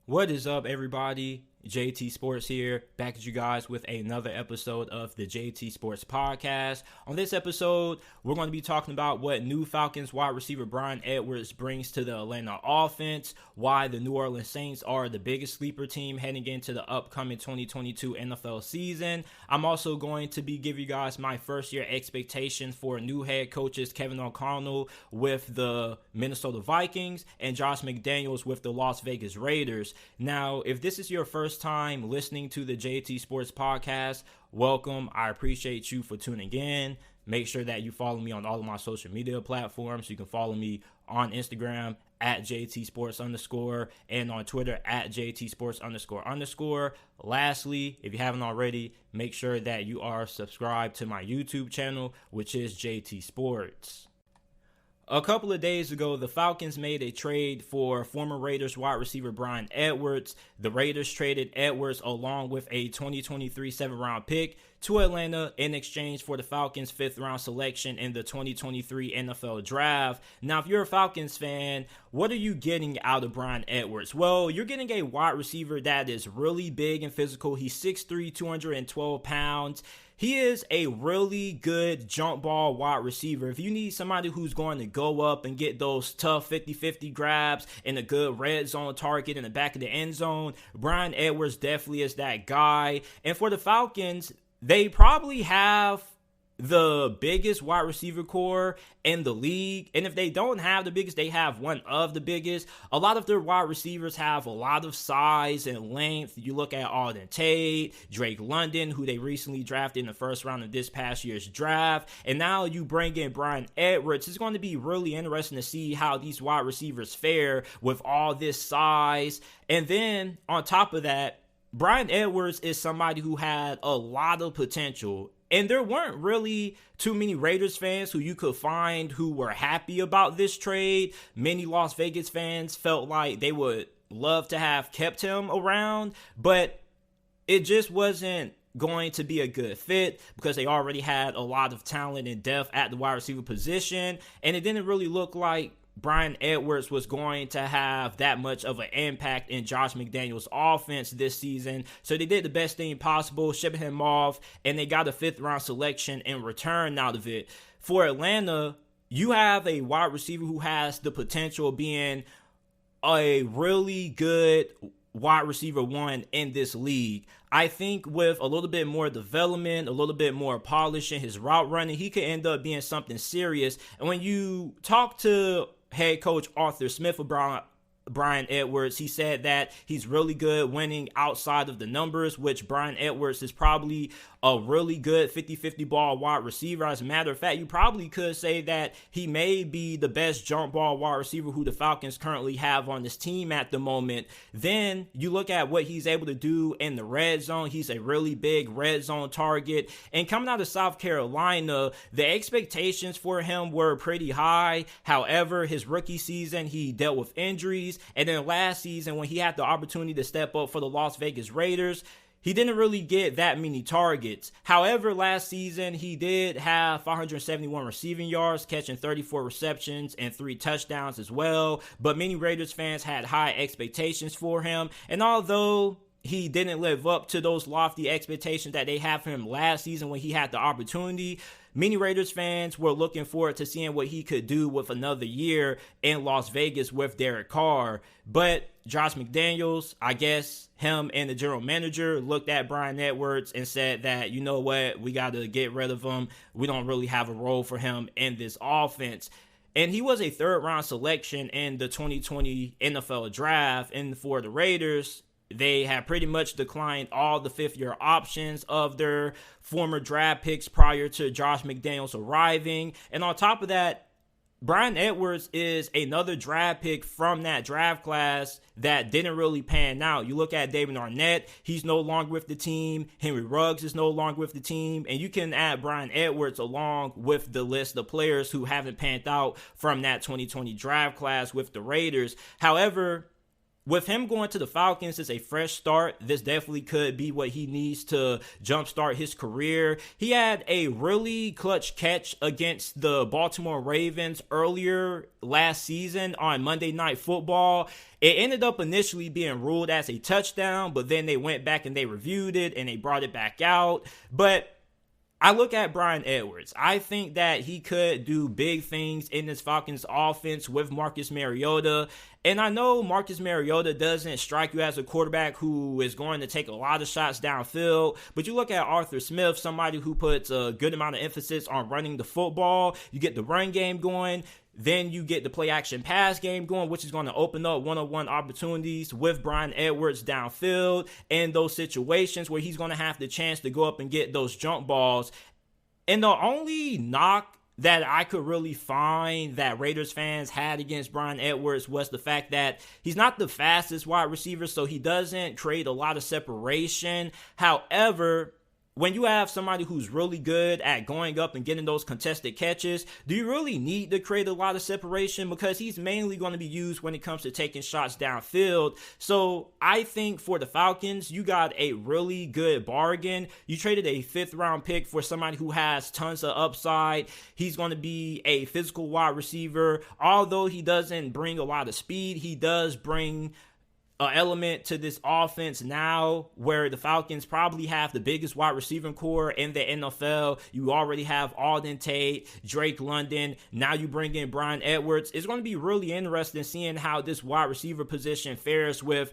What is up, everybody? JT Sports here, back at you guys with another episode of the JT Sports Podcast. On this episode, we're going to be talking about what new Falcons wide receiver Bryan Edwards brings to the Atlanta offense, why the New Orleans Saints are the biggest sleeper team heading into the upcoming 2022 NFL season. I'm also going to be giving you guys my first year expectations for new head coaches Kevin O'Connell with the Minnesota Vikings and Josh McDaniels with the Las Vegas Raiders. Now, if this is your first time listening to the JT Sports Podcast, welcome. I appreciate you for tuning in. Make sure that you follow me on all of my social media platforms. You can follow me on Instagram at JT Sports _ and on Twitter at JT Sports __. Lastly, if you haven't already, make sure that you are subscribed to my YouTube channel, which is JT Sports. A couple of days ago, the Falcons made a trade for former Raiders wide receiver Bryan Edwards. The Raiders traded Edwards along with a 2023 7th-round pick to Atlanta in exchange for the Falcons' 5th-round selection in the 2023 NFL Draft. Now, if you're a Falcons fan, what are you getting out of Bryan Edwards? Well, you're getting a wide receiver that is really big and physical. He's 6'3", 212 pounds. He is a really good jump ball wide receiver. If you need somebody who's going to go up and get those tough 50-50 grabs and a good red zone target in the back of the end zone, Bryan Edwards definitely is that guy. And for the Falcons, they probably have the biggest wide receiver core in the league. And if they don't have the biggest, they have one of the biggest. A lot of their wide receivers have a lot of size and length. You look at Auden, Tate, Drake London, who they recently drafted in the first round of this past year's draft. And now you bring in Bryan Edwards. It's going to be really interesting to see how these wide receivers fare with all this size. And then on top of that, Bryan Edwards is somebody who had a lot of potential. And there weren't really too many Raiders fans who you could find who were happy about this trade. Many Las Vegas fans felt like they would love to have kept him around, but it just wasn't going to be a good fit because they already had a lot of talent and depth at the wide receiver position, and it didn't really look like Bryan Edwards was going to have that much of an impact in Josh McDaniels' offense this season. So they did the best thing possible, shipping him off, and they got a 5th-round selection in return out of it. For Atlanta, you have a wide receiver who has the potential of being a really good wide receiver one in this league. I think with a little bit more development, a little bit more polish in his route running, he could end up being something serious. And when you talk to head coach Arthur Smith about Bryan Edwards, he said that he's really good winning outside of the numbers, which Bryan Edwards is probably a really good 50-50 ball wide receiver. As a matter of fact, you probably could say that he may be the best jump ball wide receiver who the Falcons currently have on this team at the moment. Then you look at what he's able to do in the red zone. He's a really big red zone target. And coming out of South Carolina, the expectations for him were pretty high. However, his rookie season, he dealt with injuries. And then last season, when he had the opportunity to step up for the Las Vegas Raiders, he didn't really get that many targets. However, last season, he did have 571 receiving yards, catching 34 receptions and 3 touchdowns as well. But many Raiders fans had high expectations for him. And although he didn't live up to those lofty expectations that they had for him last season when he had the opportunity, many Raiders fans were looking forward to seeing what he could do with another year in Las Vegas with Derek Carr. But Josh McDaniels, I guess him and the general manager looked at Bryan Edwards and said that, you know what, we got to get rid of him. We don't really have a role for him in this offense. And he was a 3rd-round selection in the 2020 NFL Draft. And for the Raiders, they have pretty much declined all the 5th-year options of their former draft picks prior to Josh McDaniels arriving. And on top of that, Bryan Edwards is another draft pick from that draft class that didn't really pan out. You look at David Arnett, he's no longer with the team. Henry Ruggs is no longer with the team. And you can add Bryan Edwards along with the list of players who haven't panned out from that 2020 draft class with the Raiders. However, with him going to the Falcons, it's a fresh start. This definitely could be what he needs to jumpstart his career. He had a really clutch catch against the Baltimore Ravens earlier last season on Monday Night Football. It ended up initially being ruled as a touchdown, but then they went back and they reviewed it and they brought it back out. But I look at Bryan Edwards. I think that he could do big things in this Falcons offense with Marcus Mariota. And I know Marcus Mariota doesn't strike you as a quarterback who is going to take a lot of shots downfield. But you look at Arthur Smith, somebody who puts a good amount of emphasis on running the football. You get the run game going. Then you get the play action pass game going, which is going to open up one-on-one opportunities with Bryan Edwards downfield in those situations where he's going to have the chance to go up and get those jump balls. And the only knock that I could really find that Raiders fans had against Bryan Edwards was the fact that he's not the fastest wide receiver, so he doesn't create a lot of separation. However, when you have somebody who's really good at going up and getting those contested catches, do you really need to create a lot of separation? Because he's mainly going to be used when it comes to taking shots downfield. So I think for the Falcons, you got a really good bargain. You traded a 5th round pick for somebody who has tons of upside. He's going to be a physical wide receiver. Although he doesn't bring a lot of speed, he does bring an element to this offense now where the Falcons probably have the biggest wide receiving core in the NFL. You already have Auden, Tate, Drake London. Now you bring in Bryan Edwards. It's going to be really interesting seeing how this wide receiver position fares with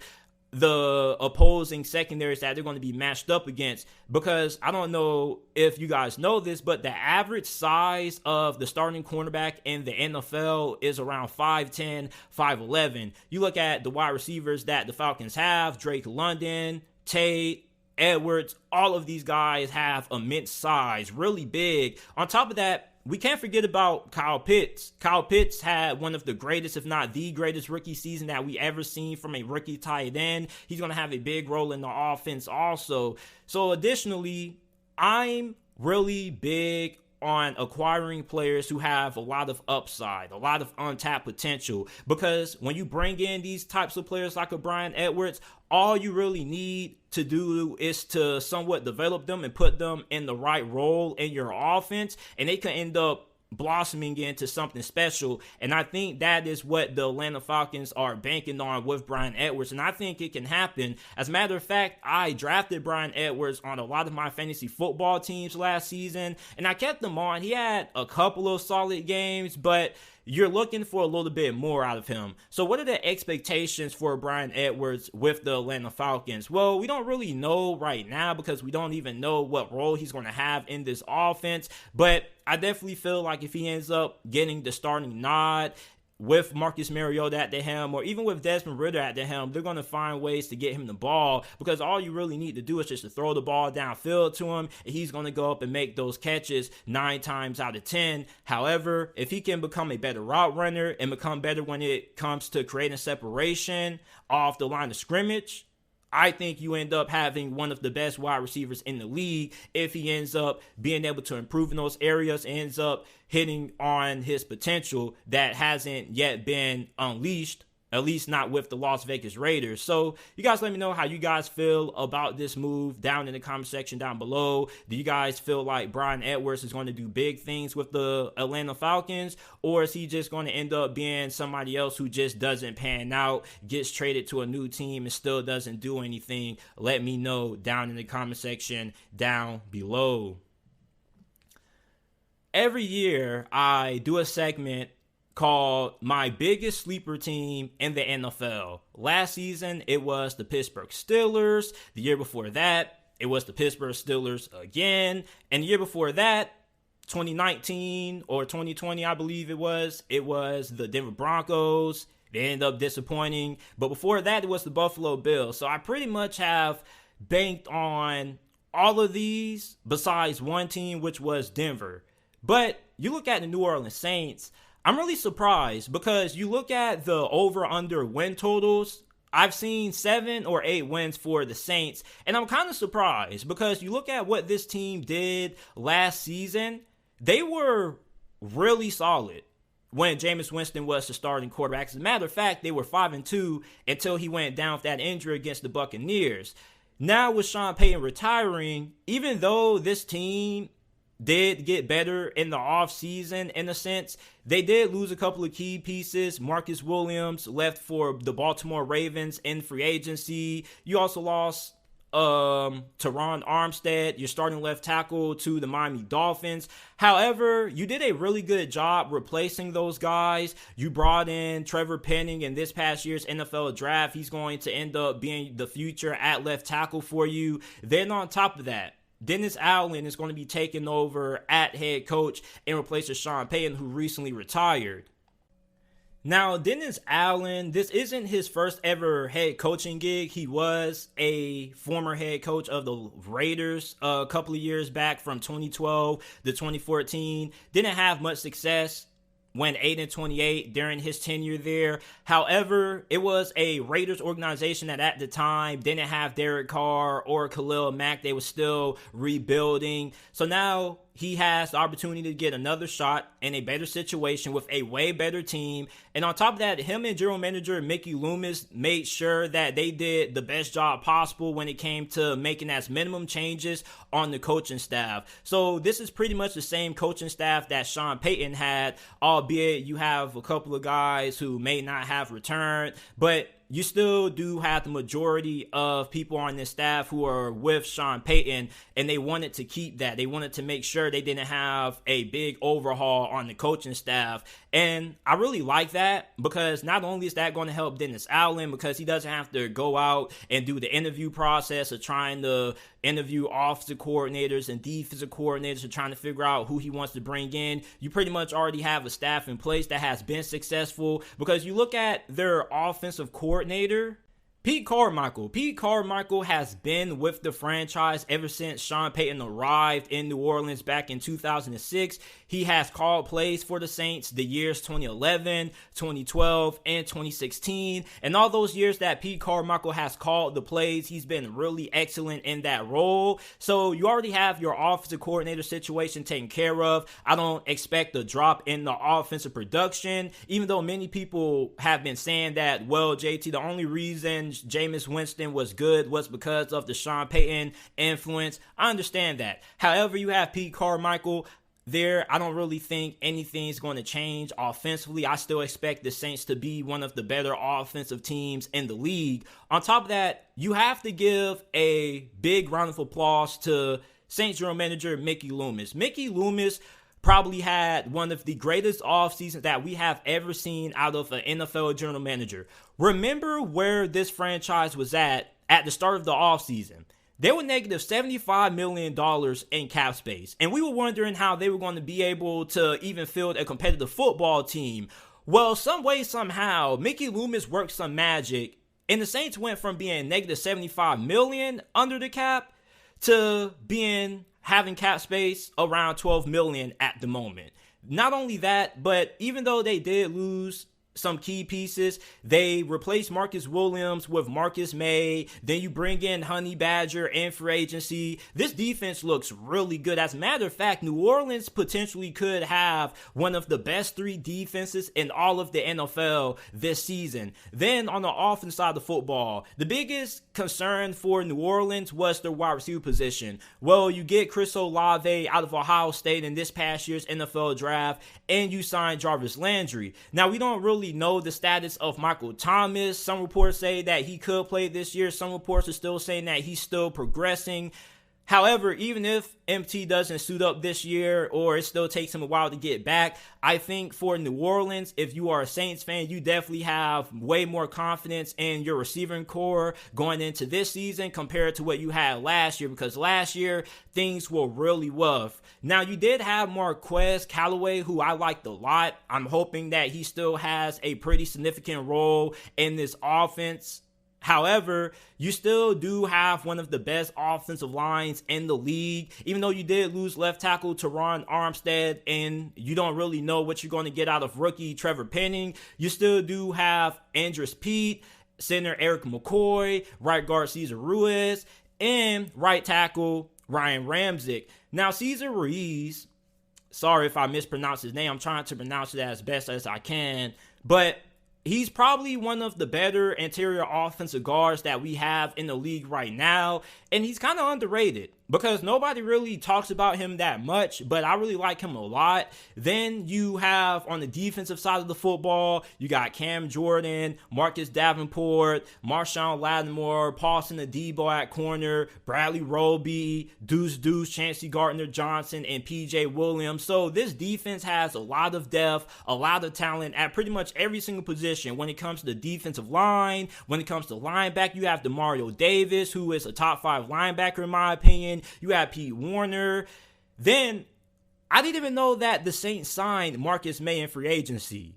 the opposing secondaries that they're going to be matched up against, because I don't know if you guys know this, but the average size of the starting cornerback in the NFL is around 5'10", 5'11". You look at the wide receivers that the Falcons have, Drake London, Tate, Edwards, all of these guys have immense size, really big. On top of that, we can't forget about Kyle Pitts. Kyle Pitts had one of the greatest, if not the greatest rookie season that we ever seen from a rookie tight end. He's going to have a big role in the offense also. So additionally, I'm really big on acquiring players who have a lot of upside, a lot of untapped potential, because when you bring in these types of players like a Bryan Edwards, all you really need to do is to somewhat develop them and put them in the right role in your offense, and they can end up blossoming into something special. And I think that is what the Atlanta Falcons are banking on with Bryan Edwards, and I think it can happen. As a matter of fact, I drafted Bryan Edwards on a lot of my fantasy football teams last season, and I kept him on. He had a couple of solid games, but you're looking for a little bit more out of him. So what are the expectations for Bryan Edwards with the Atlanta Falcons? Well, we don't really know right now because we don't even know what role he's going to have in this offense. But I definitely feel like if he ends up getting the starting nod with Marcus Mariota at the helm, or even with Desmond Ridder at the helm, they're going to find ways to get him the ball, because all you really need to do is just to throw the ball downfield to him, and he's going to go up and make those catches 9 times out of 10. However, if he can become a better route runner and become better when it comes to creating separation off the line of scrimmage, I think you end up having one of the best wide receivers in the league if he ends up being able to improve in those areas, ends up hitting on his potential that hasn't yet been unleashed, at least not with the Las Vegas Raiders. So you guys let me know how you guys feel about this move down in the comment section down below. Do you guys feel like Bryan Edwards is going to do big things with the Atlanta Falcons, or is he just going to end up being somebody else who just doesn't pan out, gets traded to a new team and still doesn't do anything? Let me know down in the comment section down below. Every year I do a segment called My Biggest Sleeper Team in the NFL. Last season, it was the Pittsburgh Steelers. The year before that, it was the Pittsburgh Steelers again. And the year before that, 2019 or 2020, I believe it was the Denver Broncos. They ended up disappointing. But before that, it was the Buffalo Bills. So I pretty much have banked on all of these besides one team, which was Denver. But you look at the New Orleans Saints, I'm really surprised, because you look at the over-under win totals, I've seen 7 or 8 wins for the Saints, and I'm kind of surprised because you look at what this team did last season, they were really solid. when Jameis Winston was the starting quarterback. As a matter of fact, they were 5-2 until he went down with that injury against the Buccaneers. Now with Sean Payton retiring, even though this team did get better in the offseason in a sense, they did lose a couple of key pieces. Marcus Williams left for the Baltimore Ravens in free agency. You also lost Terron Armstead, your starting left tackle, to the Miami Dolphins. However, you did a really good job replacing those guys. You brought in Trevor Penning in this past year's NFL draft. He's going to end up being the future at left tackle for you. Then on top of that, Dennis Allen is going to be taking over at head coach in replace of Sean Payton, who recently retired. Now, Dennis Allen, this isn't his first ever head coaching gig. He was a former head coach of the Raiders a couple of years back from 2012 to 2014. Didn't have much success. Went 8-28 during his tenure there. However, it was a Raiders organization that at the time didn't have Derek Carr or Khalil Mack. They were still rebuilding. So now he has the opportunity to get another shot in a better situation with a way better team. And on top of that, him and general manager Mickey Loomis made sure that they did the best job possible when it came to making as minimum changes on the coaching staff. So this is pretty much the same coaching staff that Sean Payton had, albeit you have a couple of guys who may not have returned, but you still do have the majority of people on this staff who are with Sean Payton, and they wanted to keep that. They wanted to make sure they didn't have a big overhaul on the coaching staff. And I really like that, because not only is that going to help Dennis Allen, because he doesn't have to go out and do the interview process of trying to interview offensive coordinators and defensive coordinators and trying to figure out who he wants to bring in. You pretty much already have a staff in place that has been successful, because you look at their offensive coordinator, Pete Carmichael. Pete Carmichael has been with the franchise ever since Sean Payton arrived in New Orleans back in 2006. He has called plays for the Saints the years 2011, 2012, and 2016. And all those years that Pete Carmichael has called the plays, he's been really excellent in that role. So you already have your offensive coordinator situation taken care of. I don't expect a drop in the offensive production, even though many people have been saying that, well, JT, the only reason Jameis Winston was good was because of the Sean Payton influence. I understand that. However, you have Pete Carmichael there. I don't really think anything's going to change offensively. I still expect the Saints to be one of the better offensive teams in the league. On top of that, you have to give a big round of applause to Saints general manager Mickey Loomis. Mickey Loomis probably had one of the greatest off seasons that we have ever seen out of an NFL general manager. Remember where this franchise was at the start of the offseason. They were negative $75 million in cap space, and we were wondering how they were going to be able to even field a competitive football team. Well, some way, somehow, Mickey Loomis worked some magic, and the Saints went from being negative $75 million under the cap to having cap space around $12 million at the moment. Not only that, but even though they did lose some key pieces, they replaced Marcus Williams with Marcus May. Then you bring in Honey Badger in free agency. This defense looks really good. As a matter of fact, New Orleans potentially could have one of the best three defenses in all of the NFL this season. Then on the offense side of the football, the biggest concern for New Orleans was their wide receiver position. Well, you get Chris Olave out of Ohio State in this past year's NFL draft, and you sign Jarvis Landry. Now, we don't really know the status of Michael Thomas. Some reports say that he could play this year. Some reports are still saying that he's still progressing. However, even if MT doesn't suit up this year, or it still takes him a while to get back, I think for New Orleans, if you are a Saints fan, you definitely have way more confidence in your receiving core going into this season compared to what you had last year, because last year, things were really rough. Now, you did have Marquez Callaway, who I liked a lot. I'm hoping that he still has a pretty significant role in this offense. However, you still do have one of the best offensive lines in the league. Even though you did lose left tackle Terron Armstead, and you don't really know what you're going to get out of rookie Trevor Penning, you still do have Andres Pete, center Eric McCoy, right guard Cesar Ruiz, and right tackle Ryan Ramczyk. Now, Cesar Ruiz Sorry if I mispronounce his name. I'm trying to pronounce it as best as I can. But he's probably one of the better interior offensive guards that we have in the league right now. And he's kind of underrated because nobody really talks about him that much, but I really like him a lot. Then you have on the defensive side of the football, you got Cam Jordan, Marcus Davenport, Marshawn Lattimore, Paulson Adebo at corner, Bradley Roby, Deuce, Chancey Gardner-Johnson, and PJ Williams. So this defense has a lot of depth, a lot of talent at pretty much every single position. When it comes to the defensive line, when it comes to linebacker, you have DeMario Davis, who is a top 5 linebacker in my opinion. You have Pete Warner. Then I didn't even know that the Saints signed Marcus May in free agency.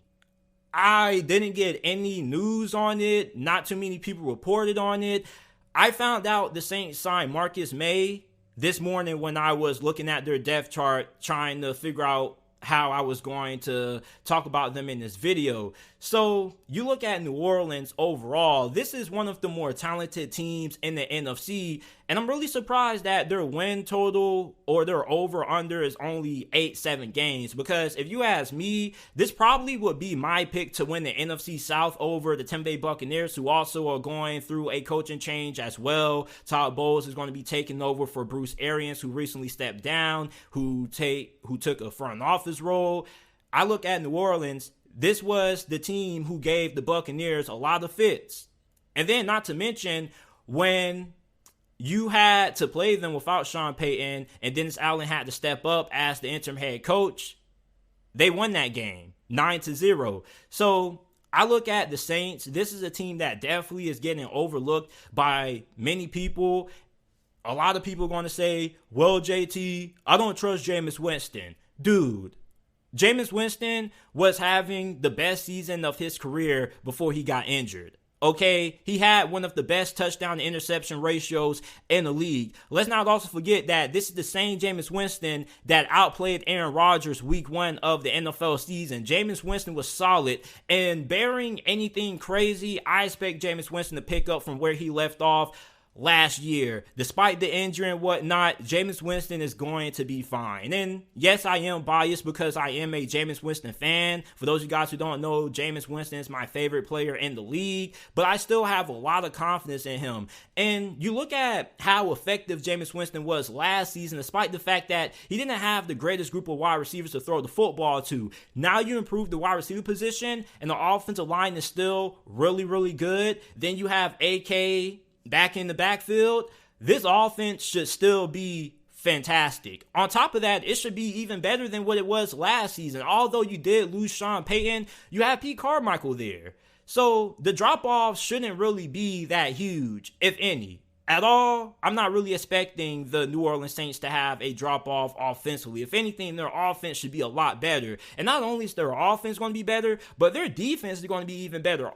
I didn't get any news on it. Not too many people reported on it. I found out the Saints signed Marcus May this morning when I was looking at their depth chart, trying to figure out how I was going to talk about them in this video. So you look at New Orleans overall, this is one of the more talented teams in the NFC, and I'm really surprised that their win total or their over-under is only 8-7 games, because if you ask me, this probably would be my pick to win the NFC South over the Tampa Bay Buccaneers, who also are going through a coaching change as well. Todd Bowles is going to be taking over for Bruce Arians, who recently stepped down, who took a front office role. I look at New Orleans. This was the team who gave the Buccaneers a lot of fits. And then not to mention, when you had to play them without Sean Payton and Dennis Allen had to step up as the interim head coach, they won that game 9-0. So I look at the Saints. This is a team that definitely is getting overlooked by many people. A lot of people are going to say, well, JT, I don't trust Jameis Winston. Dude, Jameis Winston was having the best season of his career before he got injured. Okay, he had one of the best touchdown to interception ratios in the league. Let's not also forget that this is the same Jameis Winston that outplayed Aaron Rodgers week 1 of the NFL season. Jameis Winston was solid, and barring anything crazy, I expect Jameis Winston to pick up from where he left off last year. Despite the injury and whatnot, Jameis Winston is going to be fine. And yes, I am biased because I am a Jameis Winston fan. For those of you guys who don't know, Jameis Winston is my favorite player in the league, but I still have a lot of confidence in him. And you look at how effective Jameis Winston was last season, despite the fact that he didn't have the greatest group of wide receivers to throw the football to. Now you improve the wide receiver position, and the offensive line is still really, really good. Then you have AK back in the backfield. This offense should still be fantastic. On top of that, it should be even better than what it was last season. Although you did lose Sean Payton, you have Pete Carmichael there. So the drop-off shouldn't really be that huge, if any, at all. I'm not really expecting the New Orleans Saints to have a drop-off offensively. If anything, their offense should be a lot better. And not only is their offense going to be better, but their defense is going to be even better.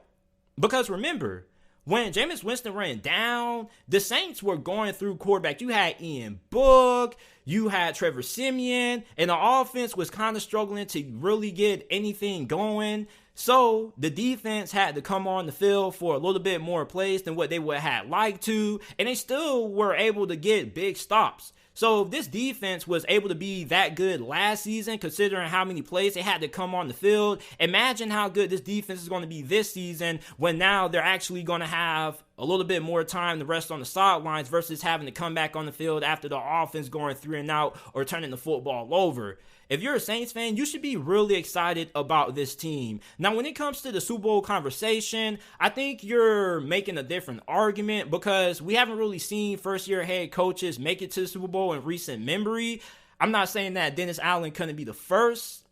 Because remember, when Jameis Winston ran down, the Saints were going through quarterback. You had Ian Book, you had Trevor Siemian, and the offense was kind of struggling to really get anything going. So the defense had to come on the field for a little bit more plays than what they would have liked to, and they still were able to get big stops. So if this defense was able to be that good last season, considering how many plays they had to come on the field, imagine how good this defense is going to be this season when now they're actually going to have a little bit more time to rest on the sidelines versus having to come back on the field after the offense going 3 and out or turning the football over. If you're a Saints fan, you should be really excited about this team. Now, when it comes to the Super Bowl conversation, I think you're making a different argument because we haven't really seen first-year head coaches make it to the Super Bowl in recent memory. I'm not saying that Dennis Allen couldn't be the first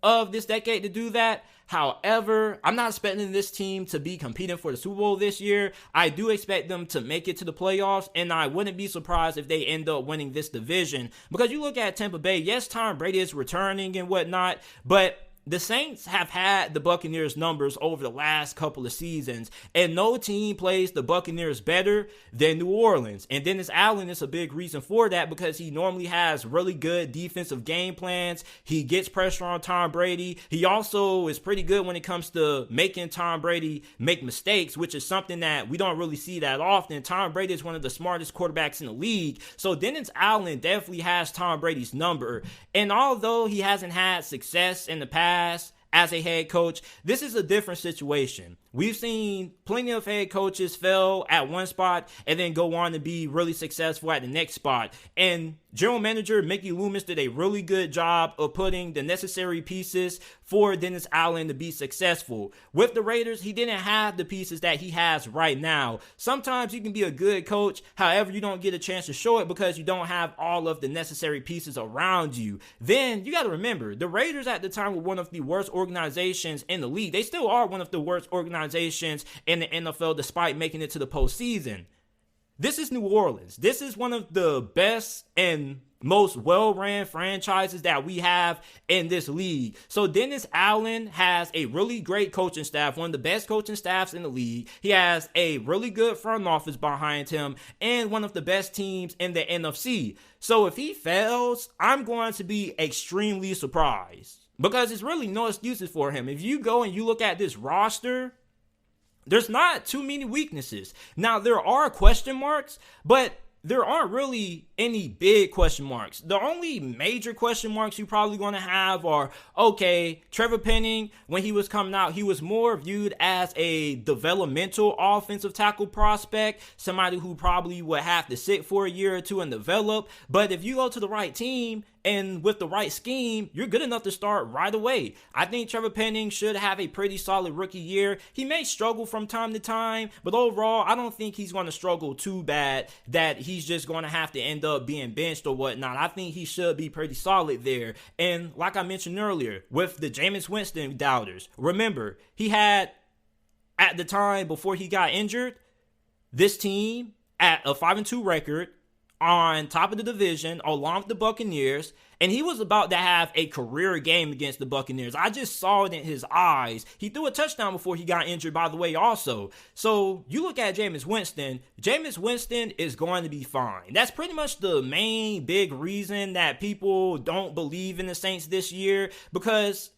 of this decade to do that. However, I'm not expecting this team to be competing for the Super Bowl this year. I do expect them to make it to the playoffs, and I wouldn't be surprised if they end up winning this division. Because you look at Tampa Bay, yes, Tom Brady is returning and whatnot, but the Saints have had the Buccaneers numbers over the last couple of seasons, and no team plays the Buccaneers better than New Orleans. And Dennis Allen is a big reason for that because he normally has really good defensive game plans. He gets pressure on Tom Brady. He also is pretty good when it comes to making Tom Brady make mistakes, which is something that we don't really see that often. Tom Brady is one of the smartest quarterbacks in the league. So Dennis Allen definitely has Tom Brady's number. And although he hasn't had success in the past as a head coach, this is a different situation. We've seen plenty of head coaches fail at one spot and then go on to be really successful at the next spot. And general manager Mickey Loomis did a really good job of putting the necessary pieces for Dennis Allen to be successful. With the Raiders, he didn't have the pieces that he has right now. Sometimes you can be a good coach, however, you don't get a chance to show it because you don't have all of the necessary pieces around you. Then you got to remember, the Raiders at the time were one of the worst organizations in the league. They still are one of the worst organizations in the NFL despite making it to the postseason. This is New Orleans. This is one of the best and most well-ran franchises that we have in this league. So Dennis Allen has a really great coaching staff, one of the best coaching staffs in the league. He has a really good front office behind him and one of the best teams in the NFC. So if he fails, I'm going to be extremely surprised because there's really no excuses for him. If you go and you look at this roster, there's not too many weaknesses. Now, there are question marks, but there aren't really any big question marks. The only major question marks you're probably going to have are, okay, Trevor Penning, when he was coming out, he was more viewed as a developmental offensive tackle prospect, somebody who probably would have to sit for a year or two and develop. But if you go to the right team and with the right scheme, you're good enough to start right away. I think Trevor Penning should have a pretty solid rookie year. He may struggle from time to time, but overall, I don't think he's going to struggle too bad that he's just going to have to end up being benched or whatnot. I think he should be pretty solid there. And like I mentioned earlier, with the Jameis Winston doubters, remember, he had, at the time before he got injured, this team at a 5-2 record, on top of the division along with the Buccaneers, and he was about to have a career game against the Buccaneers. I just saw it in his eyes. He threw a touchdown before he got injured, by the way, also. So you look at Jameis Winston is going to be fine. That's pretty much the main big reason that people don't believe in the Saints this year, because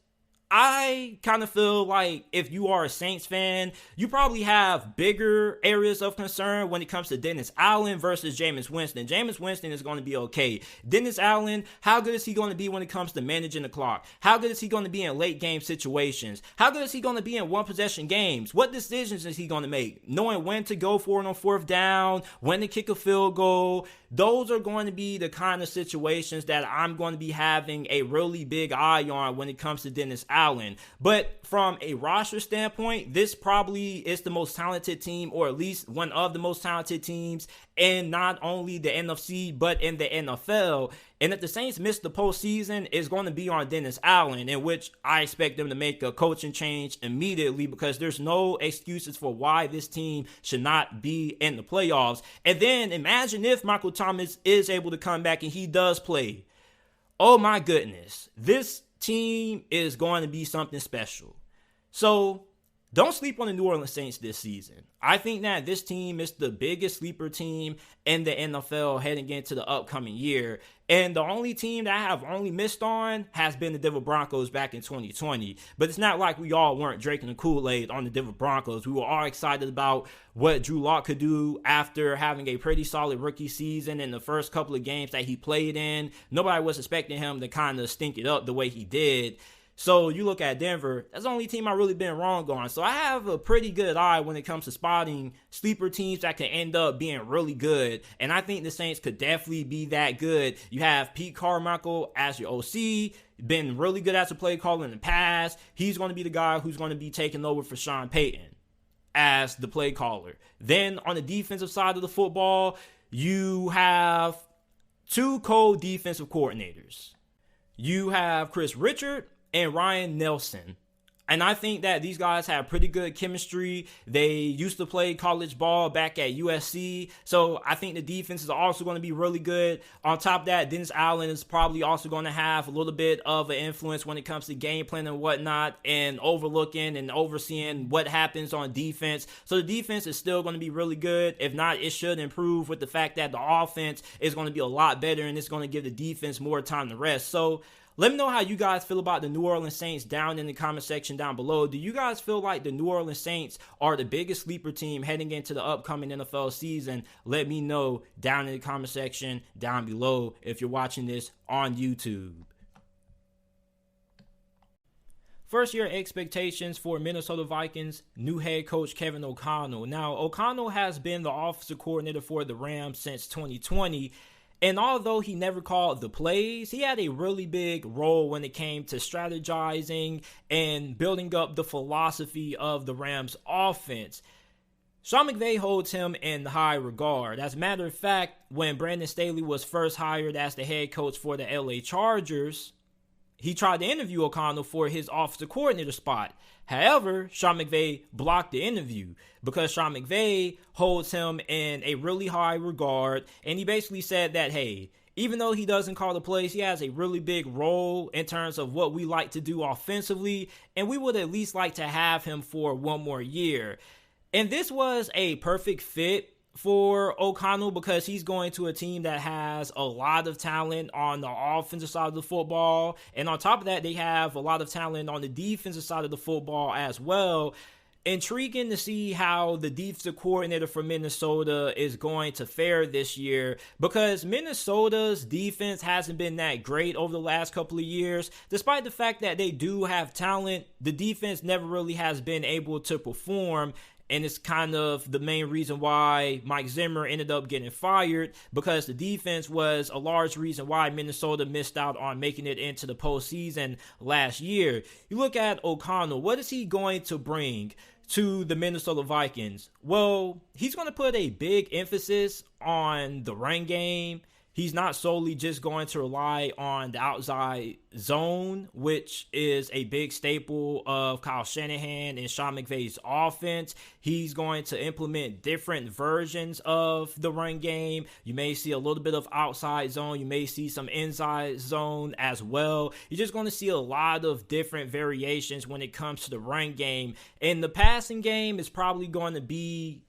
I kind of feel like if you are a Saints fan, you probably have bigger areas of concern when it comes to Dennis Allen versus Jameis Winston. Jameis Winston is going to be okay. Dennis Allen, how good is he going to be when it comes to managing the clock? How good is he going to be in late game situations? How good is he going to be in one possession games? What decisions is he going to make? Knowing when to go for it on fourth down, when to kick a field goal. Those are going to be the kind of situations that I'm going to be having a really big eye on when it comes to Dennis Allen. But from a roster standpoint, this probably is the most talented team, or at least one of the most talented teams in not only the NFC, but in the NFL. And if the Saints miss the postseason, it's going to be on Dennis Allen, in which I expect them to make a coaching change immediately, because there's no excuses for why this team should not be in the playoffs. And then imagine if Michael Thomas is able to come back and he does play. Oh my goodness, this team is going to be something special. So don't sleep on the New Orleans Saints this season. I think that this team is the biggest sleeper team in the NFL heading into the upcoming year. And the only team that I have only missed on has been the Denver Broncos back in 2020. But it's not like we all weren't drinking the Kool-Aid on the Denver Broncos. We were all excited about what Drew Lock could do after having a pretty solid rookie season in the first couple of games that he played in. Nobody was expecting him to kind of stink it up the way he did. So you look at Denver, that's the only team I've really been wrong on. So I have a pretty good eye when it comes to spotting sleeper teams that can end up being really good. And I think the Saints could definitely be that good. You have Pete Carmichael as your OC, been really good as a play caller in the past. He's going to be the guy who's going to be taking over for Sean Payton as the play caller. Then on the defensive side of the football, you have two co-defensive coordinators. You have Chris Richard and Ryan Nelson. And I think that these guys have pretty good chemistry. They used to play college ball back at USC. So I think the defense is also going to be really good. On top of that, Dennis Allen is probably also going to have a little bit of an influence when it comes to game plan and whatnot, and overlooking and overseeing what happens on defense. So the defense is still going to be really good. If not, it should improve with the fact that the offense is going to be a lot better, and it's going to give the defense more time to rest. So let me know how you guys feel about the New Orleans Saints down in the comment section down below. Do you guys feel like the New Orleans Saints are the biggest sleeper team heading into the upcoming NFL season? Let me know down in the comment section down below if you're watching this on YouTube. First year expectations for Minnesota Vikings new head coach Kevin O'Connell. Now, O'Connell has been the offensive coordinator for the Rams since 2020. And although he never called the plays, he had a really big role when it came to strategizing and building up the philosophy of the Rams offense. Sean McVay holds him in high regard. As a matter of fact, when Brandon Staley was first hired as the head coach for the LA Chargers, he tried to interview O'Connell for his offensive coordinator spot. However, Sean McVay blocked the interview because Sean McVay holds him in a really high regard. And he basically said that, hey, even though he doesn't call the plays, he has a really big role in terms of what we like to do offensively. And we would at least like to have him for one more year. And this was a perfect fit for O'Connell because he's going to a team that has a lot of talent on the offensive side of the football. And on top of that, they have a lot of talent on the defensive side of the football as well. Intriguing to see how the defensive coordinator for Minnesota is going to fare this year, because Minnesota's defense hasn't been that great over the last couple of years. Despite the fact that they do have talent, the defense never really has been able to perform. And it's kind of the main reason why Mike Zimmer ended up getting fired, because the defense was a large reason why Minnesota missed out on making it into the postseason last year. You look at O'Connell, what is he going to bring to the Minnesota Vikings? Well, he's going to put a big emphasis on the run game. He's not solely just going to rely on the outside zone, which is a big staple of Kyle Shanahan and Sean McVay's offense. He's going to implement different versions of the run game. You may see a little bit of outside zone. You may see some inside zone as well. You're just going to see a lot of different variations when it comes to the run game. And the passing game is probably going to be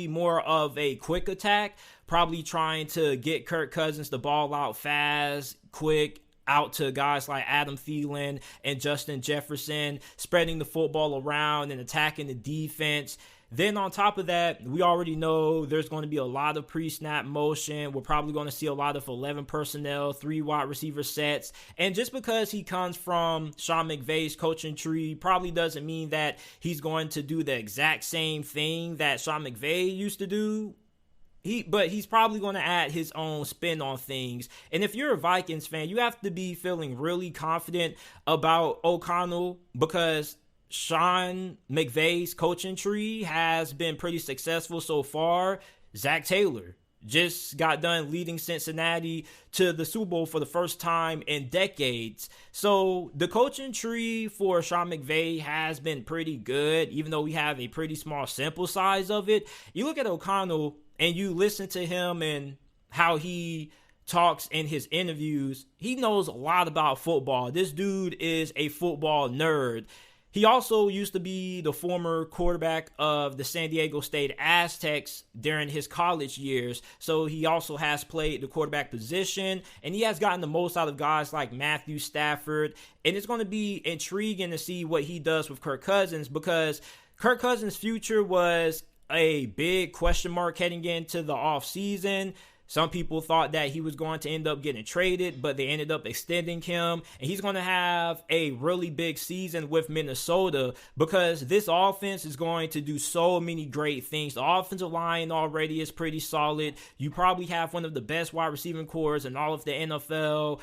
more of a quick attack, probably trying to get Kirk Cousins the ball out fast, quick, out to guys like Adam Thielen and Justin Jefferson, spreading the football around and attacking the defense. Then on top of that, we already know there's going to be a lot of pre-snap motion. We're probably going to see a lot of 11 personnel, 3 wide receiver sets. And just because he comes from Sean McVay's coaching tree probably doesn't mean that he's going to do the exact same thing that Sean McVay used to do. But he's probably going to add his own spin on things. And if you're a Vikings fan, you have to be feeling really confident about O'Connell, because Sean McVay's coaching tree has been pretty successful so far. Zach Taylor just got done leading Cincinnati to the Super Bowl for the first time in decades. So the coaching tree for Sean McVay has been pretty good, even though we have a pretty small sample size of it. You look at O'Connell and you listen to him and how he talks in his interviews, he knows a lot about football. This dude is a football nerd. He also used to be the former quarterback of the San Diego State Aztecs during his college years. So he also has played the quarterback position, and he has gotten the most out of guys like Matthew Stafford. And it's going to be intriguing to see what he does with Kirk Cousins, because Kirk Cousins' future was a big question mark heading into the offseason. Some people thought that he was going to end up getting traded, but they ended up extending him. And he's going to have a really big season with Minnesota, because this offense is going to do so many great things. The offensive line already is pretty solid. You probably have one of the best wide receiving corps in all of the NFL.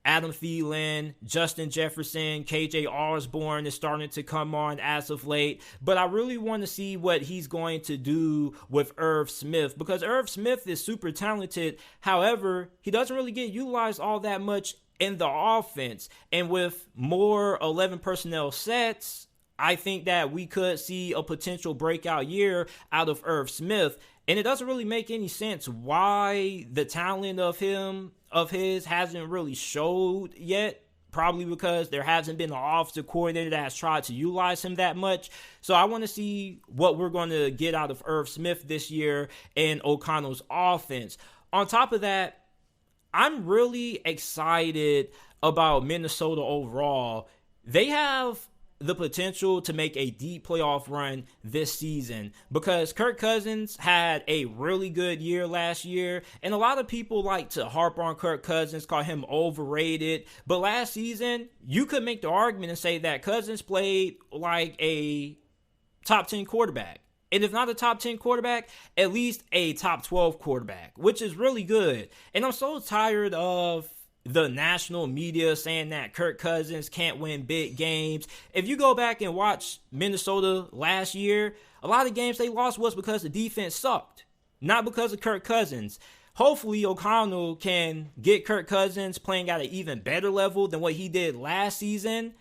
Adam Thielen, Justin Jefferson, KJ Osborne is starting to come on as of late. But I really want to see what he's going to do with Irv Smith, because Irv Smith is super talented. However, he doesn't really get utilized all that much in the offense. And with more 11 personnel sets, I think that we could see a potential breakout year out of Irv Smith. And it doesn't really make any sense why the talent of his hasn't really showed yet. Probably because there hasn't been an offensive coordinator that has tried to utilize him that much. So I want to see what we're going to get out of Irv Smith this year and O'Connell's offense. On top of that, I'm really excited about Minnesota overall. They have the potential to make a deep playoff run this season because Kirk Cousins had a really good year last year, and a lot of people like to harp on Kirk Cousins, call him overrated, but last season you could make the argument and say that Cousins played like a top 10 quarterback. And if not a top 10 quarterback, at least a top 12 quarterback, which is really good. And I'm so tired of the national media saying that Kirk Cousins can't win big games. If you go back and watch Minnesota last year, a lot of games they lost was because the defense sucked, not because of Kirk Cousins. Hopefully O'Connell can get Kirk Cousins playing at an even better level than what he did last season.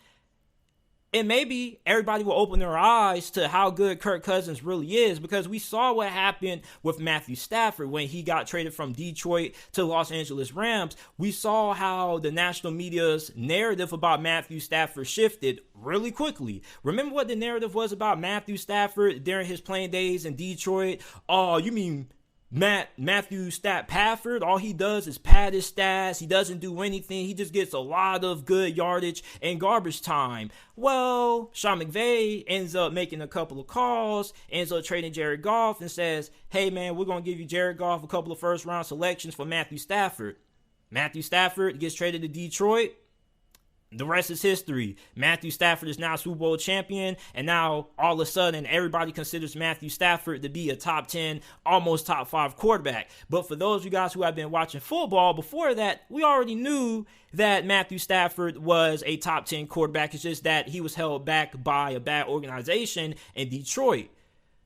And maybe everybody will open their eyes to how good Kirk Cousins really is, because we saw what happened with Matthew Stafford when he got traded from Detroit to Los Angeles Rams. We saw how the national media's narrative about Matthew Stafford shifted really quickly. Remember what the narrative was about Matthew Stafford during his playing days in Detroit? Oh, you mean Matthew Pafford? All he does is pad his stats. He doesn't do anything. He just gets a lot of good yardage and garbage time. Well, Sean McVay ends up making a couple of calls, ends up trading Jared Goff, and says, hey man, we're going to give you Jared Goff a couple of first round selections for Matthew Stafford. Matthew Stafford gets traded to Detroit. The rest is history. Matthew Stafford is now Super Bowl champion, and now all of a sudden everybody considers Matthew Stafford to be a top 10, almost top 5 quarterback. But for those of you guys who have been watching football before that, we already knew that Matthew Stafford was a top 10 quarterback. It's just that he was held back by a bad organization in Detroit.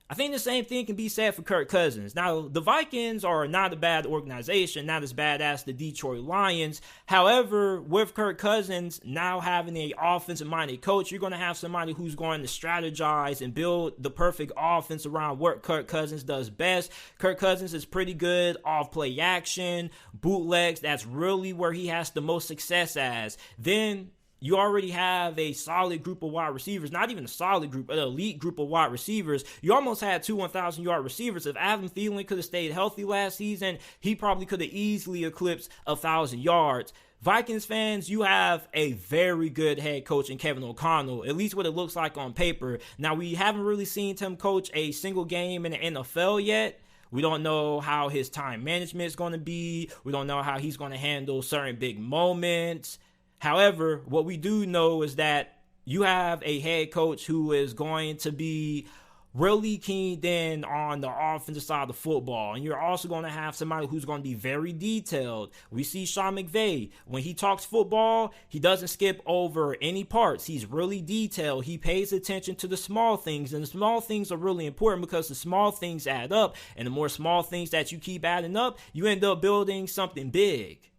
I think the same thing can be said for Kirk Cousins. Now, the Vikings are not a bad organization, not as bad as the Detroit Lions. However, with Kirk Cousins now having an offensive-minded coach, you're going to have somebody who's going to strategize and build the perfect offense around what Kirk Cousins does best. Kirk Cousins is pretty good off play action, bootlegs. That's really where he has the most success as. Then you already have a solid group of wide receivers, not even a solid group, an elite group of wide receivers. You almost had 2 1,000-yard receivers. If Adam Thielen could have stayed healthy last season, he probably could have easily eclipsed 1,000 yards. Vikings fans, you have a very good head coach in Kevin O'Connell, at least what it looks like on paper. Now, we haven't really seen him coach a single game in the NFL yet. We don't know how his time management is going to be. We don't know how he's going to handle certain big moments. However, what we do know is that you have a head coach who is going to be really keyed in on the offensive side of the football. And you're also going to have somebody who's going to be very detailed. We see Sean McVay. When he talks football, he doesn't skip over any parts. He's really detailed. He pays attention to the small things. And the small things are really important because the small things add up. And the more small things that you keep adding up, you end up building something big.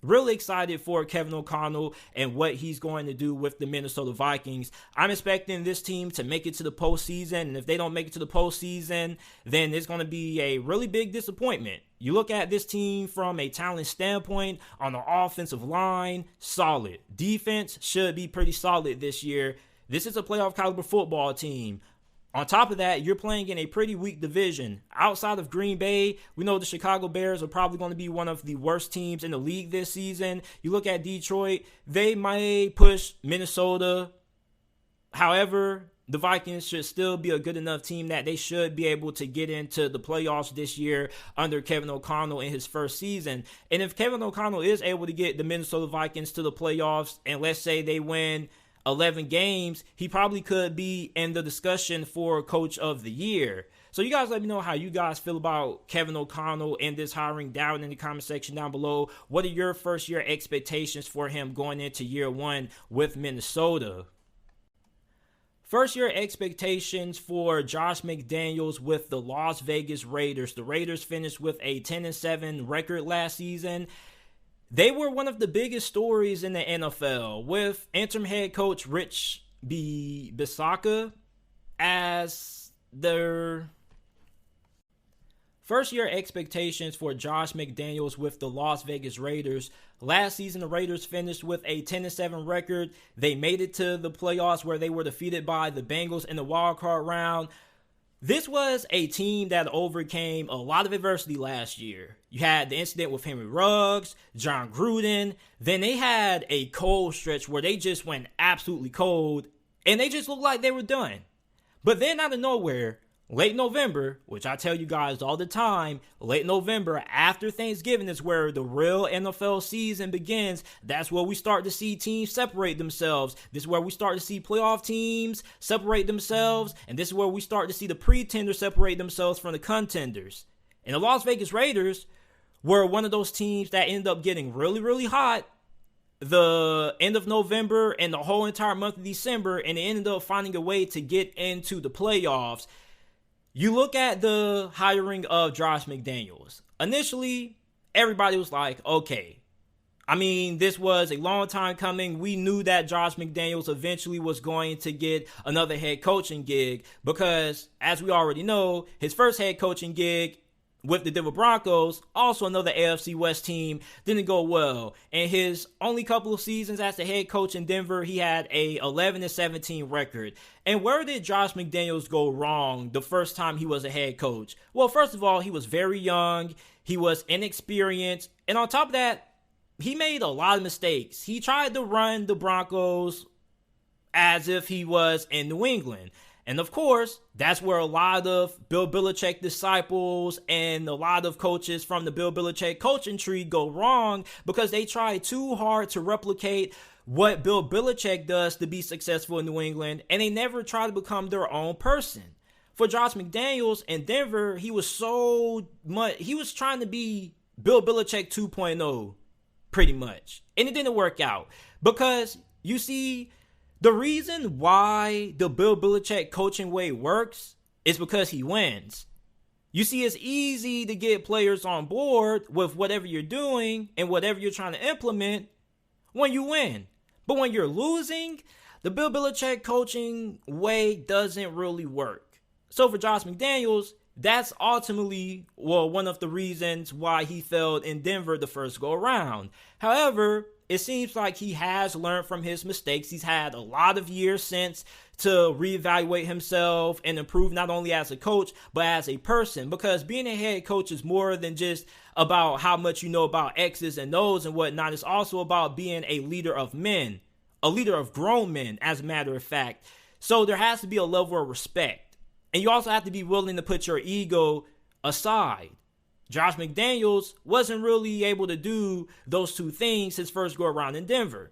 Really excited for Kevin O'Connell and what he's going to do with the Minnesota Vikings. I'm expecting this team to make it to the postseason, and if they don't make it to the postseason, then it's going to be a really big disappointment. You look at this team from a talent standpoint, on the offensive line, solid. Defense should be pretty solid this year. This is a playoff caliber football team. On top of that, you're playing in a pretty weak division. Outside of Green Bay, we know the Chicago Bears are probably going to be one of the worst teams in the league this season. You look at Detroit, they might push Minnesota. However, the Vikings should still be a good enough team that they should be able to get into the playoffs this year under Kevin O'Connell in his first season. And if Kevin O'Connell is able to get the Minnesota Vikings to the playoffs, and let's say they win 11 games, he probably could be in the discussion for Coach of the Year. So you guys let me know how you guys feel about Kevin O'Connell and this hiring down in the comment section down below. What are your first year expectations for him going into year one with Minnesota? First year expectations for Josh McDaniels with the Las Vegas Raiders. The Raiders finished with a 10-7 record last season. They were one of the biggest stories in the NFL, with interim head coach Rich Bisaccia as their first year expectations for Josh McDaniels with the Las Vegas Raiders. Last season, the Raiders finished with a 10-7 record. They made it to the playoffs where they were defeated by the Bengals in the wild card round. This was a team that overcame a lot of adversity last year. You had the incident with Henry Ruggs, John Gruden. Then they had a cold stretch where they just went absolutely cold, and they just looked like they were done. But then out of nowhere, late November, which I tell you guys all the time, late November after Thanksgiving is where the real NFL season begins. That's where we start to see teams separate themselves. This is where we start to see playoff teams separate themselves. And this is where we start to see the pretenders separate themselves from the contenders. And the Las Vegas Raiders were one of those teams that ended up getting really, really hot the end of November and the whole entire month of December. And they ended up finding a way to get into the playoffs. You look at the hiring of Josh McDaniels. Initially, everybody was like, okay. I mean, this was a long time coming. We knew that Josh McDaniels eventually was going to get another head coaching gig because, as we already know, his first head coaching gig with the Denver Broncos, also another AFC West team, didn't go well. And his only couple of seasons as the head coach in Denver, he had a 11-17 record. And where did Josh McDaniels go wrong the first time he was a head coach? Well, first of all, he was very young. He was inexperienced. And on top of that, he made a lot of mistakes. He tried to run the Broncos as if he was in New England. And of course, that's where a lot of Bill Belichick disciples and a lot of coaches from the Bill Belichick coaching tree go wrong because they try too hard to replicate what Bill Belichick does to be successful in New England, and they never try to become their own person. For Josh McDaniels in Denver, he was trying to be Bill Belichick 2.0, pretty much. And it didn't work out because, you see, the reason why the Bill Belichick coaching way works is because he wins. You see, it's easy to get players on board with whatever you're doing and whatever you're trying to implement when you win. But when you're losing, the Bill Belichick coaching way doesn't really work. So for Josh McDaniels, that's ultimately, one of the reasons why he failed in Denver the first go around. However, it seems like he has learned from his mistakes. He's had a lot of years since to reevaluate himself and improve not only as a coach, but as a person. Because being a head coach is more than just about how much you know about X's and O's and whatnot. It's also about being a leader of men, a leader of grown men, as a matter of fact. So there has to be a level of respect. And you also have to be willing to put your ego aside. Josh McDaniels wasn't really able to do those two things his first go around in Denver.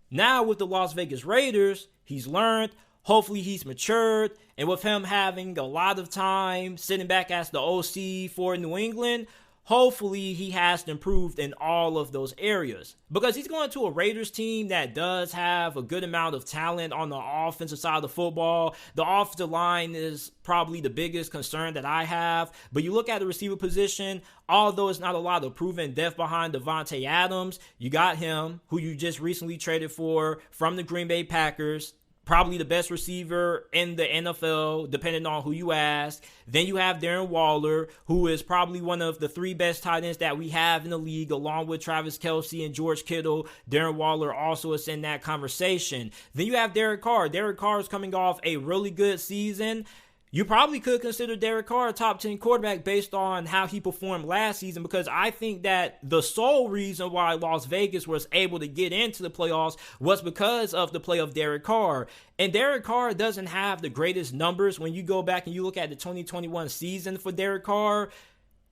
Now with the Las Vegas Raiders, he's learned. Hopefully he's matured. And with him having a lot of time sitting back as the OC for New England, hopefully he has improved in all of those areas. Because he's going to a Raiders team that does have a good amount of talent on the offensive side of the football. The offensive line is probably the biggest concern that I have. But you look at the receiver position, although it's not a lot of proven depth behind Davante Adams, you got him, who you just recently traded for from the Green Bay Packers. Probably the best receiver in the NFL, depending on who you ask. Then you have Darren Waller, who is probably one of the three best tight ends that we have in the league, along with Travis Kelce and George Kittle. Darren Waller also is in that conversation. Then you have Derek Carr. Derek Carr is coming off a really good season. You probably could consider Derek Carr a top 10 quarterback based on how he performed last season, because I think that the sole reason why Las Vegas was able to get into the playoffs was because of the play of Derek Carr. And Derek Carr doesn't have the greatest numbers when you go back and you look at the 2021 season for Derek Carr.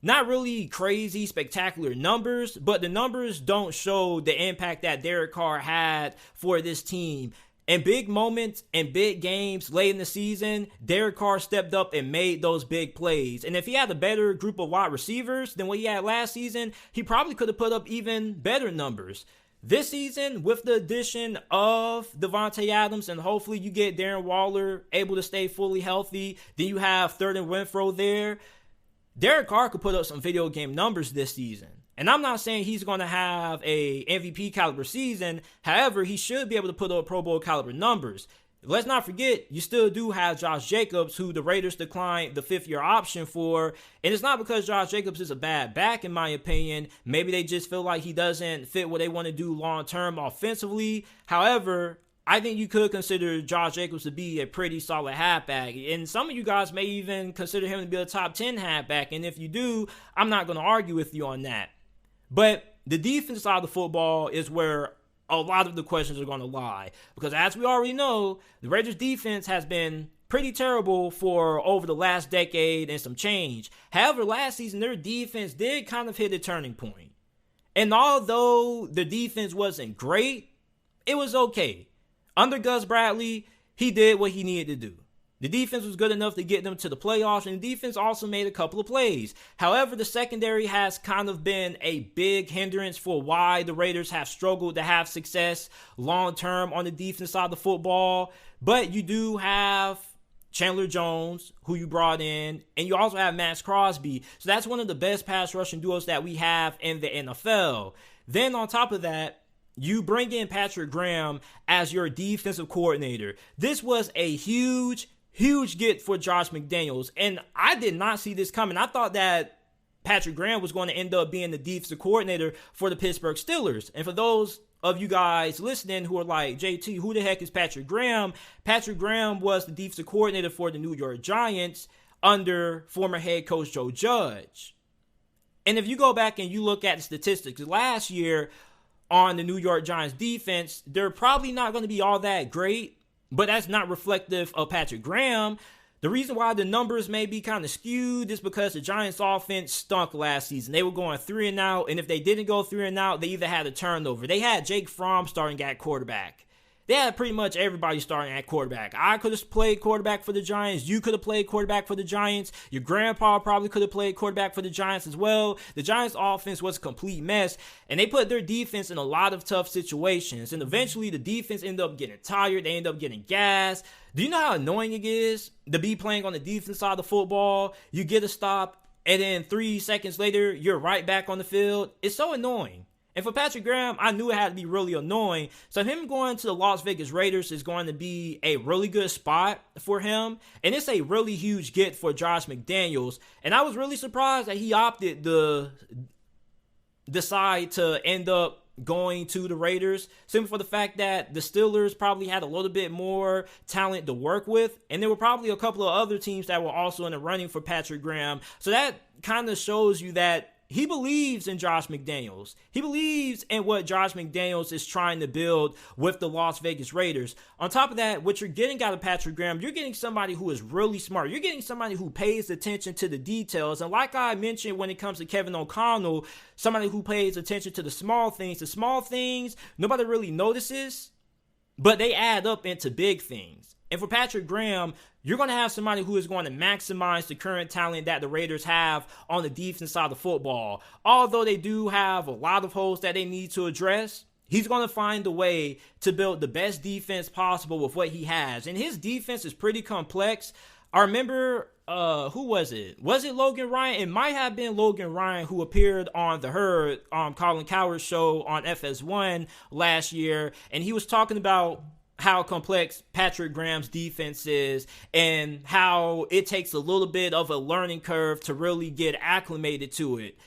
Not really crazy, spectacular numbers, but the numbers don't show the impact that Derek Carr had for this team. In big moments and big games late in the season, Derek Carr stepped up and made those big plays. And if he had a better group of wide receivers than what he had last season, he probably could have put up even better numbers. This season, with the addition of Davante Adams, and hopefully you get Darren Waller able to stay fully healthy, then you have Third and Winfro there. Derek Carr could put up some video game numbers this season. And I'm not saying he's going to have a MVP caliber season. However, he should be able to put up Pro Bowl caliber numbers. Let's not forget, you still do have Josh Jacobs, who the Raiders declined the 5th-year option for. And it's not because Josh Jacobs is a bad back, in my opinion. Maybe they just feel like he doesn't fit what they want to do long-term offensively. However, I think you could consider Josh Jacobs to be a pretty solid halfback. And some of you guys may even consider him to be a top 10 halfback. And if you do, I'm not going to argue with you on that. But the defense side of the football is where a lot of the questions are going to lie. Because as we already know, the Raiders defense has been pretty terrible for over the last decade and some change. However, last season, their defense did kind of hit a turning point. And although the defense wasn't great, it was okay. Under Gus Bradley, he did what he needed to do. The defense was good enough to get them to the playoffs, and the defense also made a couple of plays. However, the secondary has kind of been a big hindrance for why the Raiders have struggled to have success long-term on the defense side of the football. But you do have Chandler Jones, who you brought in, and you also have Max Crosby. So that's one of the best pass rushing duos that we have in the NFL. Then on top of that, you bring in Patrick Graham as your defensive coordinator. This was a huge get for Josh McDaniels, and I did not see this coming. I thought that Patrick Graham was going to end up being the defensive coordinator for the Pittsburgh Steelers. And for those of you guys listening who are like, JT, who the heck is Patrick Graham? Patrick Graham was the defensive coordinator for the New York Giants under former head coach Joe Judge. And if you go back and you look at the statistics last year on the New York Giants defense, they're probably not going to be all that great. But that's not reflective of Patrick Graham. The reason why the numbers may be kind of skewed is because the Giants offense stunk last season. They were going 3 and out, and if they didn't go 3 and out, they either had a turnover. They had Jake Fromm starting at quarterback. They had pretty much everybody starting at quarterback. I could have played quarterback for the Giants. You could have played quarterback for the Giants. Your grandpa probably could have played quarterback for the Giants as well. The Giants offense was a complete mess, and they put their defense in a lot of tough situations. And eventually the defense ended up getting tired. They ended up getting gassed. Do you know how annoying it is to be playing on the defense side of the football? You get a stop, and then 3 seconds later, you're right back on the field. It's so annoying. And for Patrick Graham, I knew it had to be really annoying. So him going to the Las Vegas Raiders is going to be a really good spot for him. And it's a really huge get for Josh McDaniels. And I was really surprised that he opted to decide to end up going to the Raiders, simply for the fact that the Steelers probably had a little bit more talent to work with. And there were probably a couple of other teams that were also in the running for Patrick Graham. So that kind of shows you that he believes in Josh McDaniels. He believes in what Josh McDaniels is trying to build with the Las Vegas Raiders. On top of that, what you're getting out of Patrick Graham, you're getting somebody who is really smart. You're getting somebody who pays attention to the details. And like I mentioned when it comes to Kevin O'Connell, somebody who pays attention to the small things nobody really notices, but they add up into big things. And for Patrick Graham, you're going to have somebody who is going to maximize the current talent that the Raiders have on the defense side of the football. Although they do have a lot of holes that they need to address, he's going to find a way to build the best defense possible with what he has. And his defense is pretty complex. I remember, who was it? Was it Logan Ryan? It might have been Logan Ryan who appeared on the Herd, Colin Cowherd's show on FS1 last year. And he was talking about how complex Patrick Graham's defense is and how it takes a little bit of a learning curve to really get acclimated to it.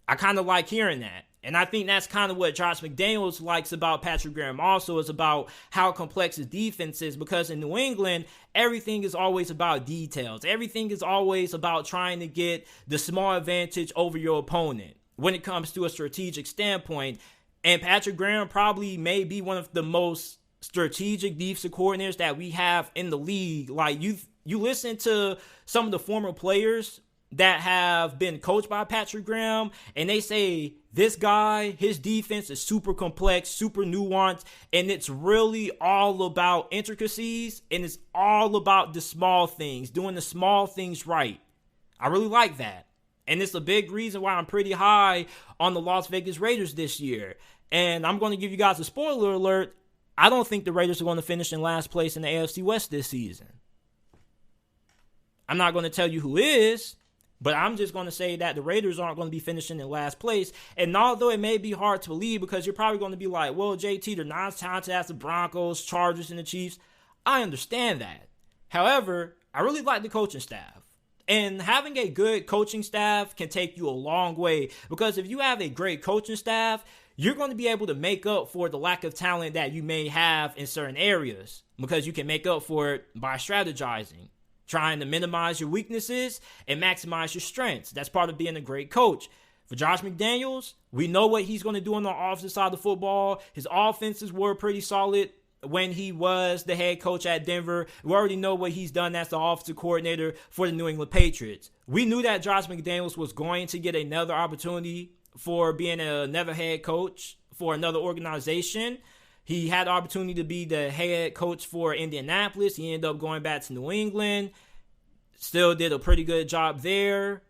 I kind of like hearing that. And I think that's kind of what Josh McDaniels likes about Patrick Graham also, is about how complex his defense is, because in New England, everything is always about details. Everything is always about trying to get the small advantage over your opponent when it comes to a strategic standpoint. And Patrick Graham probably may be one of the most strategic defensive coordinators that we have in the league. Like, you listen to some of the former players that have been coached by Patrick Graham, and they say this guy, his defense is super complex, super nuanced, and it's really all about intricacies, and it's all about the small things, doing the small things right. I really like that. And it's a big reason why I'm pretty high on the Las Vegas Raiders this year. And I'm going to give you guys a spoiler alert. I don't think the Raiders are going to finish in last place in the AFC West this season. I'm not going to tell you who is, But I'm just going to say that the Raiders aren't going to be finishing in last place. And although it may be hard to believe because you're probably going to be like, well, JT, they're not as talented as the Broncos, Chargers, and the Chiefs. I understand that. However, I really like the coaching staff. And having a good coaching staff can take you a long way. Because if you have a great coaching staff, you're going to be able to make up for the lack of talent that you may have in certain areas. Because you can make up for it by strategizing, trying to minimize your weaknesses and maximize your strengths. That's part of being a great coach. For Josh McDaniels, we know what he's going to do on the offensive side of the football. His offenses were pretty solid when he was the head coach at Denver. We already know what he's done as the offensive coordinator for the New England Patriots. We knew that Josh McDaniels was going to get another opportunity for being another head coach for another organization. He had the opportunity to be the head coach for Indianapolis. He ended up going back to New England. Still did a pretty good job there.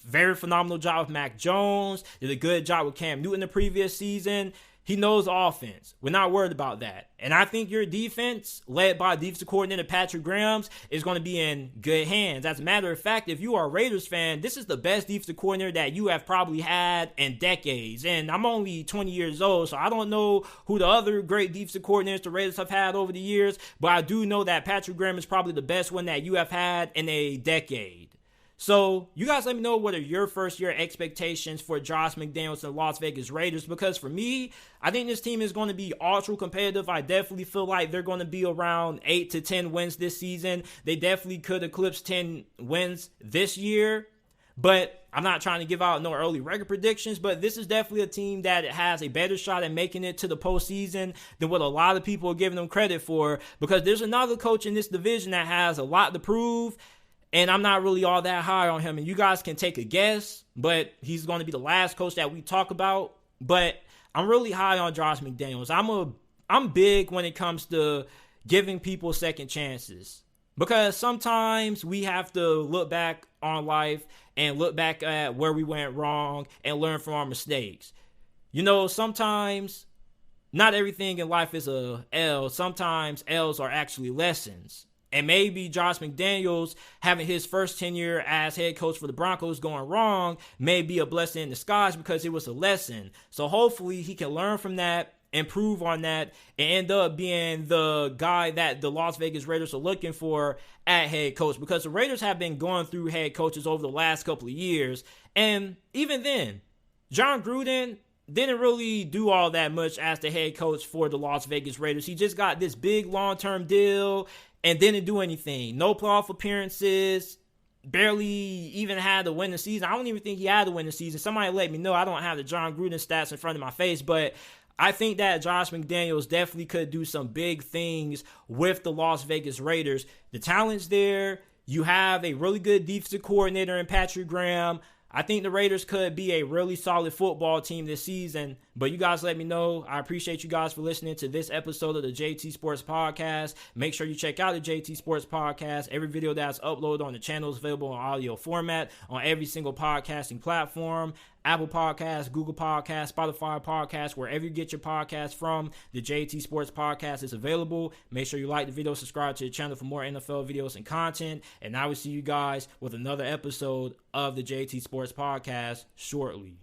Very phenomenal job with Mac Jones. Did a good job with Cam Newton the previous season. He knows offense. We're not worried about that. And I think your defense, led by defensive coordinator Patrick Graham, is going to be in good hands. As a matter of fact, if you are a Raiders fan, this is the best defensive coordinator that you have probably had in decades. And I'm only 20 years old, so I don't know who the other great defensive coordinators the Raiders have had over the years, but I do know that Patrick Graham is probably the best one that you have had in a decade. So you guys let me know what are your first year expectations for Josh McDaniels and the Las Vegas Raiders, because for me, I think this team is going to be ultra competitive. I definitely feel like they're going to be around 8 to 10 wins this season. They definitely could eclipse 10 wins this year, but I'm not trying to give out no early record predictions, but this is definitely a team that has a better shot at making it to the postseason than what a lot of people are giving them credit for, because there's another coach in this division that has a lot to prove. And I'm not really all that high on him. And you guys can take a guess, but he's going to be the last coach that we talk about. But I'm really high on Josh McDaniels. I'm big when it comes to giving people second chances. Because sometimes we have to look back on life and look back at where we went wrong and learn from our mistakes. You know, sometimes not everything in life is a L. Sometimes L's are actually lessons. And maybe Josh McDaniels having his first tenure as head coach for the Broncos going wrong may be a blessing in disguise because it was a lesson. So hopefully he can learn from that, improve on that, and end up being the guy that the Las Vegas Raiders are looking for at head coach, because the Raiders have been going through head coaches over the last couple of years. And even then, John Gruden didn't really do all that much as the head coach for the Las Vegas Raiders. He just got this big long-term deal and didn't do anything. No playoff appearances. Barely even had to win the season. I don't even think he had to win the season. Somebody let me know. I don't have the John Gruden stats in front of my face, but I think that Josh McDaniels definitely could do some big things with the Las Vegas Raiders. The talent's there. You have a really good defensive coordinator in Patrick Graham. I think the Raiders could be a really solid football team this season, but you guys let me know. I appreciate you guys for listening to this episode of the JT Sports Podcast. Make sure you check out the JT Sports Podcast. Every video that's uploaded on the channel is available in audio format on every single podcasting platform. Apple Podcasts, Google Podcasts, Spotify Podcasts, wherever you get your podcasts from, the JT Sports Podcast is available. Make sure you like the video, subscribe to the channel for more NFL videos and content. And I will see you guys with another episode of the JT Sports Podcast shortly.